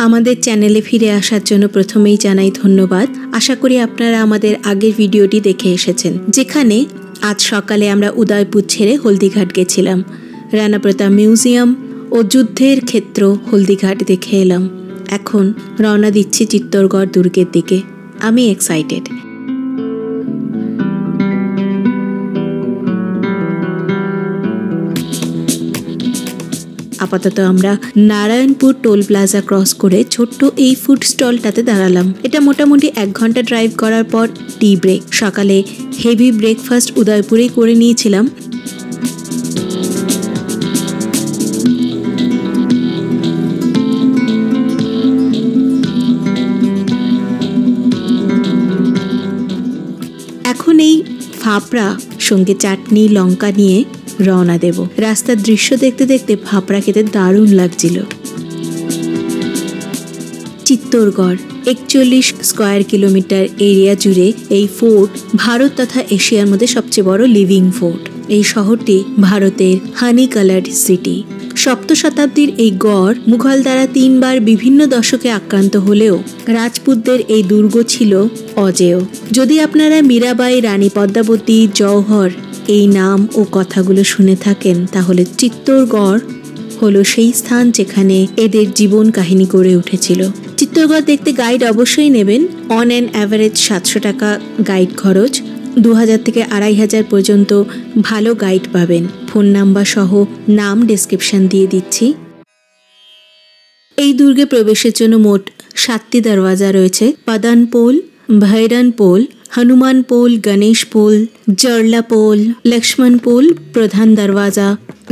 আমাদের চ্যানেলে ফিরে আসার জন্য প্রথমেই জানাই ধন্যবাদ। আশা করি আপনারা আমাদের আগের ভিডিওটি দেখে এসেছেন, যেখানে আজ সকালে আমরা উদয়পুর ছেড়ে হলদিঘাট গেছিলাম। রানা প্রতাপ মিউজিয়াম ও যুদ্ধের ক্ষেত্র হলদিঘাট দেখে এলাম। এখন রওনা দিচ্ছি চিত্তরগড় দুর্গের দিকে। আমি এক্সাইটেড। আপাতত আমরা নারায়ণপুর টোল প্লাজা ক্রস করে ছোট্ট এই ফুড স্টলটাতে দাঁড়ালাম। এটা মোটামুটি 1 ঘন্টা ড্রাইভ করার পর টি ব্রেক। সকালে হেভি ব্রেকফাস্ট উদয়পুরেই করে নিয়েছিলাম। এখন এই ফাফড়া সঙ্গে চাটনি লঙ্কা নিয়ে রওনা দেব। রাস্তার দৃশ্য দেখতে দেখতে ফাফড়া খেতে দারুণ লাগছিল। চিত্তরগড় 41 স্কয়ার কিলোমিটার এরিয়া জুড়ে এই ফোর্ট ভারত তথা এশিয়ার মধ্যে সবচেয়ে বড় লিভিং ফোর্ট। এই শহরটি ভারতের হানি কালার্ড সিটি। 7ম শতাব্দীর এই গড় মুঘল দ্বারা 3 বার বিভিন্ন দশকে আক্রান্ত হলেও রাজপুতদের এই দুর্গ ছিল অজেয়। যদি আপনারা মীরাবাই, রানী পদ্মাবতী, জওহর এই নাম ও কথাগুলো শুনে থাকেন, তাহলে চিত্তরগড় হলো সেই স্থান যেখানে এদের জীবন কাহিনী গড়ে উঠেছিল। চিত্তরগড় দেখতে গাইড অবশ্যই নেবেন। অন অ্যান অ্যাভারেজ 700 টাকা গাইড খরচ। 2000 থেকে 2500 পর্যন্ত ভালো গাইড পাবেন। ফোন নাম্বার সহ নাম ডেসক্রিপশন দিয়ে দিচ্ছি। এই দুর্গে প্রবেশের জন্য মোট 7টি দরওয়াজা রয়েছে। পাদান পোল, ভৈরন পোল, হনুমান পোল, গণেশ পোল, জরলা পোল, লক্ষ্মণ পোল, প্রধান দরওয়াজা,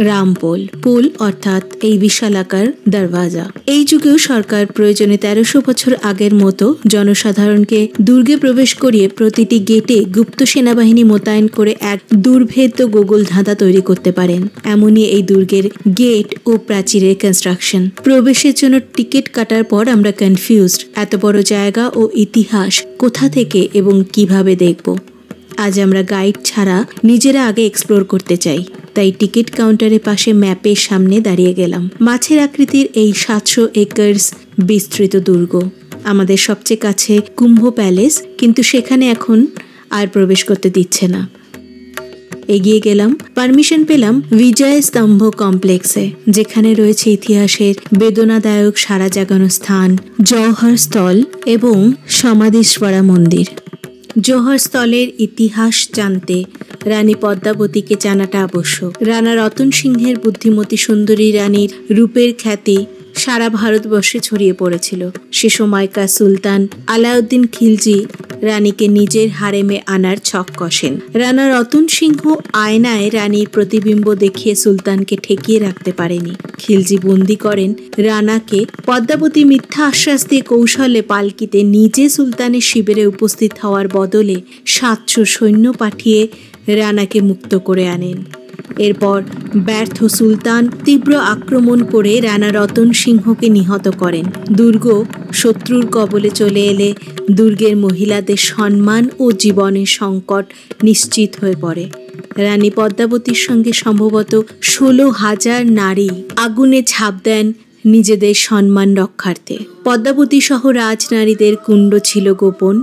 রাম পোল। পোল অর্থাৎ এই বিশালাকার দরওয়াজা। এই যুগেও সরকার প্রয়োজনে 1300 বছর আগের মতো জনসাধারণকে দুর্গে প্রবেশ করিয়ে প্রতিটি গেটে গুপ্ত সেনাবাহিনী মোতায়েন করে এক দুর্ভেদ্য গোগল ধাঁধা তৈরি করতে পারেন। এমনই এই দুর্গের গেট ও প্রাচীরের কনস্ট্রাকশন। প্রবেশের জন্য টিকিট কাটার পর আমরা কনফিউজড, এত বড় জায়গা ও ইতিহাস কোথা থেকে এবং কিভাবে দেখব। আজ আমরা গাইড ছাড়া নিজেরা আগে এক্সপ্লোর করতে চাই, তাই টিকিট কাউন্টারের পাশে ম্যাপের সামনে দাঁড়িয়ে গেলাম। মাছের আকৃতির এই 700 একর্স বিস্তৃত দুর্গ। আমাদের সবচেয়ে কাছে কুম্ভ প্যালেস, কিন্তু সেখানে এখন আর প্রবেশ করতে দিচ্ছে না। এগিয়ে গেলাম, পারমিশন পেলাম বিজয় স্তম্ভ কমপ্লেক্সে, যেখানে রয়েছে ইতিহাসের বেদনাদায়ক সারা জাগানো স্থান জওহর স্থল এবং সমাধিশ্বরা মন্দির। জওহর স্থলের ইতিহাস জানতে রানী পদ্মাবতীকে জানাটা আবশ্যক। রানা রতন সিংহের বুদ্ধিমতী সুন্দরী রানীর রূপের খ্যাতি সারা ভারতবর্ষে ছড়িয়ে পড়েছিল। সে সময়কার সুলতান আলাউদ্দিন খিলজি রানীকে নিজের হারেমে আনার ছক কষেন। রানা রতন সিংহ আয়নায় রানীর প্রতিবিম্ব দেখিয়ে সুলতানকে ঠেকিয়ে রাখতে পারেনি। খিলজি বন্দি করেন রানাকে। পদ্মাবতী মিথ্যা আশ্বাস দিয়ে কৌশলে পালকিতে নিজে সুলতানের শিবিরে উপস্থিত হওয়ার বদলে 700 সৈন্য পাঠিয়ে রানাকে মুক্ত করে আনেন। এরপর ব্যর্থ সুলতান তীব্র আক্রমণ করে রানা রতন সিংহকে নিহত করেন। দুর্গ শত্রুর কবলে চলে এলে দুর্গের মহিলাদের সম্মান ও জীবনের সংকট নিশ্চিত হয়ে পড়ে। রানী পদ্মাবতীর সঙ্গে সম্ভবত 16,000 নারী আগুনে ঝাঁপ দেন নিজেদের সম্মান রক্ষার্থে। পদ্মাবতী সহ রাজনারীদের কুণ্ড ছিল গোপন।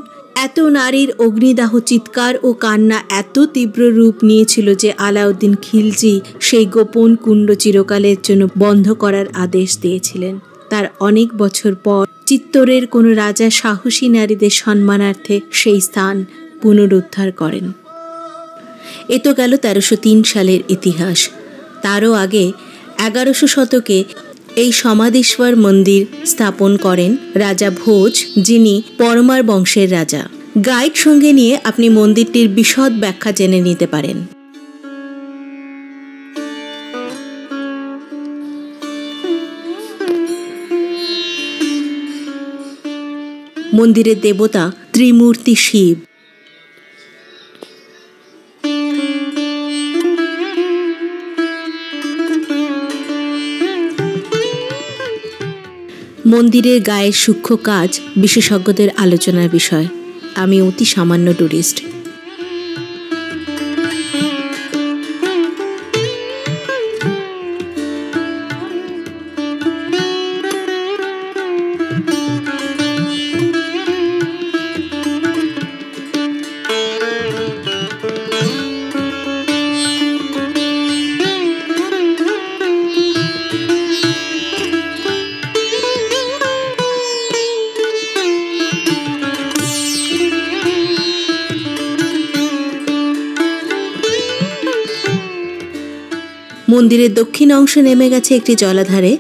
এত নারীর অগ্নিদাহ চিৎকার ও কান্না এত তীব্র রূপ নিয়েছিল যে আলাউদ্দিন খিলজি সেই গোপন কুণ্ড চিরকালের জন্য বন্ধ করার আদেশ দিয়েছিলেন। তার অনেক বছর পর চিত্তরের কোনো রাজা সাহসী নারীদের সম্মানার্থে সেই স্থান পুনরুদ্ধার করেন। এ তো গেল 1303 সালের ইতিহাস। তারও আগে 1100 শতকে এই সমাধিশ্বর মন্দির স্থাপন করেন রাজা ভোজ, যিনি পরমার বংশের রাজা। গাইড সঙ্গে নিয়ে আপনি মন্দিরটির বিশদ ব্যাখ্যা জেনে নিতে পারেন। মন্দিরের দেবতা ত্রিমূর্তি শিব। মন্দিরের গায়ের সূক্ষ্ম কাজ বিশেষজ্ঞদের আলোচনার বিষয়। আমি অতি সামান্য টুরিস্ট। মন্দিরের দক্ষিণ অংশে নেমে গেছে একটি জলাধারে।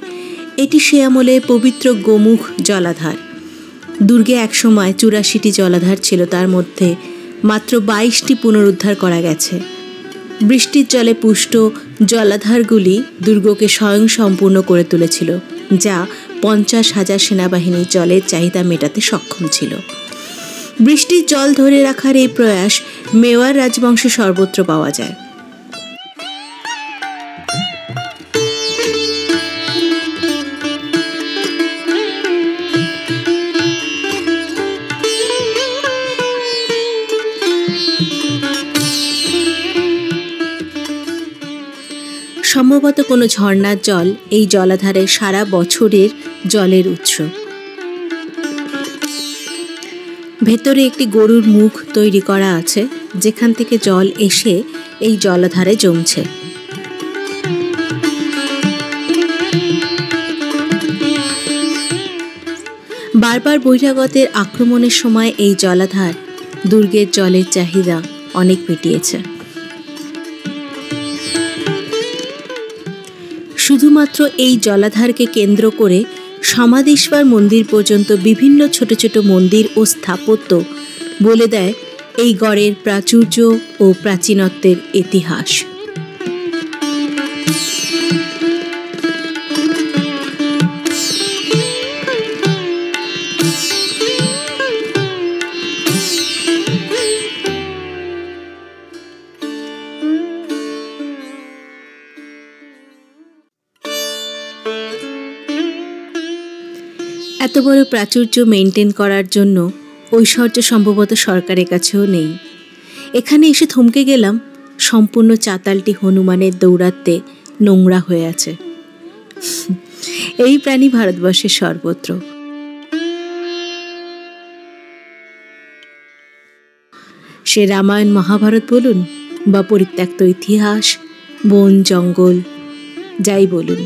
এটি সে আমলে পবিত্র গোমুখ জলাধার। দুর্গে একসময় ৮৪টি জলাধার ছিল, তার মধ্যে মাত্র ২২টি পুনরুদ্ধার করা গেছে। বৃষ্টির জলে পুষ্ট জলাধারগুলি দুর্গকে স্বয়ংসম্পূর্ণ করে তুলেছিল, যা ৫০,০০০ সেনাবাহিনীর জলের চাহিদা মেটাতে সক্ষম ছিল। বৃষ্টির জল ধরে রাখার এই প্রয়াস মেওয়ার রাজবংশে সর্বত্র পাওয়া যায়। সম্ভবত কোনো ঝর্ণার জল এই জলাধারে সারা বছরের জলের উৎস। ভেতরে একটি গরুর মুখ তৈরি করা আছে, যেখান থেকে জল এসে এই জলাধারে জমছে। বারবার বহিরাগতের আক্রমণের সময় এই জলাধার দুর্গের জলের চাহিদা অনেক মিটিয়েছে। শুধুমাত্র এই জলাধারকে কেন্দ্র করে সমাধীশ্বর মন্দির পর্যন্ত বিভিন্ন ছোট ছোট মন্দির ও স্থাপত্য বলে দেয় এই গড়ের প্রাচুর্য ও প্রাচীনত্বের ইতিহাস। এত বড় প্রাচুর্য মেনটেন করার জন্য ঐশ্বর্য সম্ভবত সরকারের কাছেও নেই। এখানে এসে থমকে গেলাম, সম্পূর্ণ চাতালটি হনুমানের দৌরাত্মে নোংরা হয়ে আছে। এই প্রাণী ভারতবর্ষের সর্বত্র। সে রামায়ণ মহাভারত বলুন বা পরিত্যক্ত ইতিহাস, বন জঙ্গল, যাই বলুন।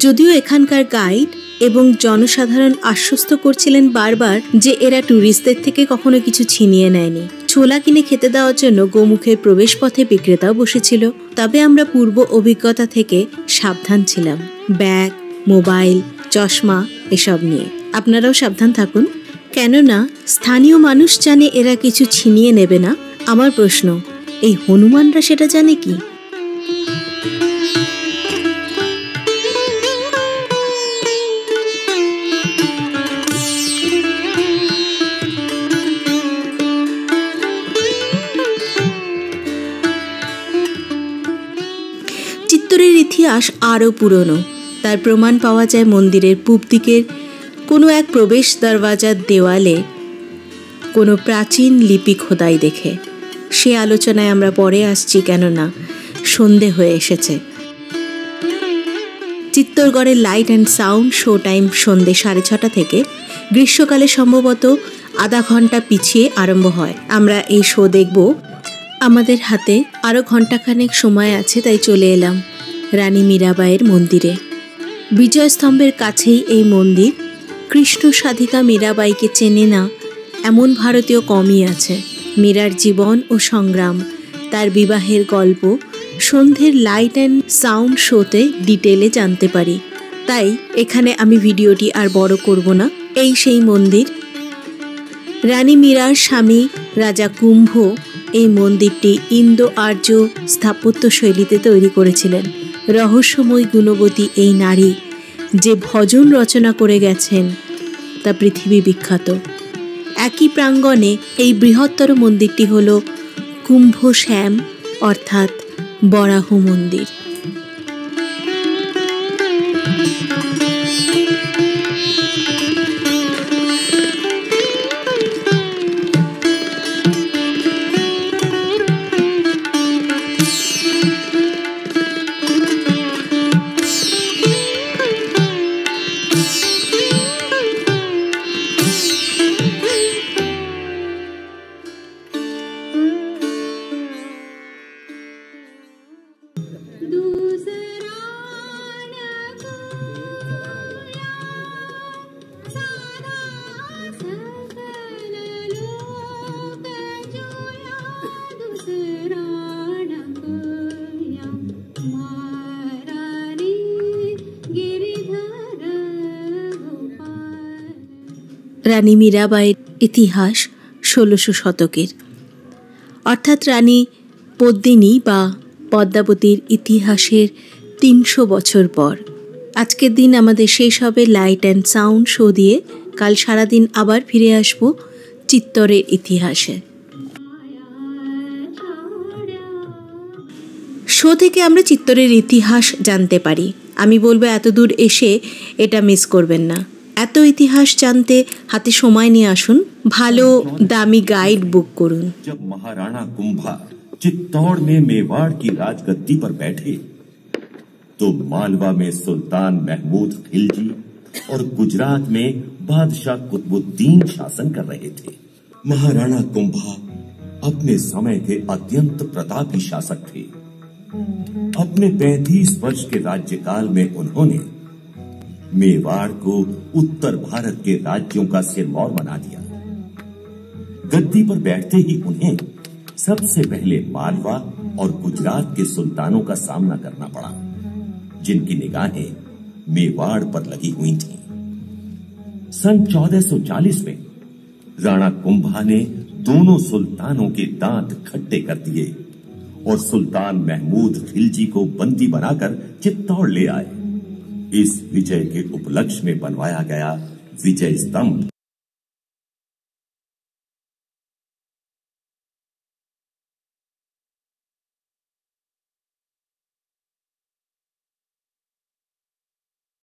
যদিও এখানকার গাইড এবং জনসাধারণ আশ্বস্ত করছিলেন বারবার যে এরা ট্যুরিস্টদের থেকে কখনো কিছু ছিনিয়ে নেয়নি। ছোলা কিনে খেতে দেওয়ার জন্য গোমুখের প্রবেশপথে বিক্রেতাও বসেছিল। তবে আমরা পূর্ব অভিজ্ঞতা থেকে সাবধান ছিলাম, ব্যাগ, মোবাইল, চশমা এসব নিয়ে। আপনারাও সাবধান থাকুন, কেননা স্থানীয় মানুষ জানে এরা কিছু ছিনিয়ে নেবে না। আমার প্রশ্ন, এই হনুমানরা সেটা জানে কি? চিত্তরের ইতিহাস আরও পুরনো। তার প্রমাণ পাওয়া যায় মন্দিরের পূব দিকের কোনো এক প্রবেশ দরওয়াজার দেওয়ালে কোনো প্রাচীন লিপি খোদাই দেখে। সে আলোচনায় আমরা পরে আসছি, কেননা সন্ধে হয়ে এসেছে। চিত্তরগড়ের light and sound show time সন্ধে 6:30 থেকে। গ্রীষ্মকালে সম্ভবত আধা ঘন্টা পিছিয়ে আরম্ভ হয়। আমরা এই শো দেখব। আমাদের হাতে আরও ঘণ্টাখানেক সময় আছে, তাই চলে এলাম রানী মীরাবাইয়ের মন্দিরে। বিজয়স্তম্ভের কাছেই এই মন্দির। কৃষ্ণ সাধিকা মীরাবাইকে চেনে না এমন ভারতীয় কমই আছে। মীরার জীবন ও সংগ্রাম, তার বিবাহের গল্প সন্ধ্যের লাইট অ্যান্ড সাউন্ড শোতে ডিটেলে জানতে পারি। তাই এখানে আমি ভিডিওটি আর বড় করব না। এই সেই মন্দির। রানী মীরার স্বামী রাজা কুম্ভ এই মন্দিরটি ইন্দো আর্য স্থাপত্য শৈলীতে তৈরি করেছিলেন। রহস্যময় গুণবতী এই নারী যে ভজন রচনা করে গেছেন তা পৃথিবী বিখ্যাত। একই প্রাঙ্গণে এই বৃহত্তর মন্দিরটি হল কুম্ভ শ্যাম অর্থাৎ বরাহ মন্দির। রানী মীরাবাইয়ের ইতিহাস ১৬০০ শতকের, অর্থাৎ রানী পদ্মিনী বা পদ্মাবতীর ইতিহাসের ৩০০ বছর পর। আজকের দিন আমাদের শেষ হবে লাইট অ্যান্ড সাউন্ড শো দিয়ে। কাল সারাদিন আবার ফিরে আসব চিত্তরের ইতিহাসে। শো থেকে আমরা চিত্তরের ইতিহাস জানতে পারি। আমি বলবো এত দূর এসে এটা মিস করবেন না। এত ইতিহাস জানতে হাতে সময় নিয়ে আসুন, ভালো দামি গাইড বুক করুন। जब महाराणा कुंभा चित्तौड़ में मेवाड़ की राजगद्दी पर बैठे तो मालवा में सुल्तान महमूद खिलजी और गुजरात में बादशाह कुतुबुद्दीन शासन कर रहे थे। महाराणा कुंभा अपने समय के अत्यंत प्रतापी शासक थे। अपने 35 वर्ष के राज्यकाल में उन्होंने मेवाड़ को उत्तर भारत के राज्यों का सिरमौर बना दिया। गद्दी पर बैठते ही उन्हें सबसे पहले मालवा और गुजरात के सुल्तानों का सामना करना पड़ा, जिनकी निगाहें मेवाड़ पर लगी हुई थीं। सन 1440 में राणा कुंभा ने दोनों सुल्तानों के दांत खट्टे कर दिए और सुल्तान महमूद खिलजी को बंदी बनाकर चित्तौड़ ले आए। इस विजय के उपलक्ष्य में बनवाया गया विजय स्तंभ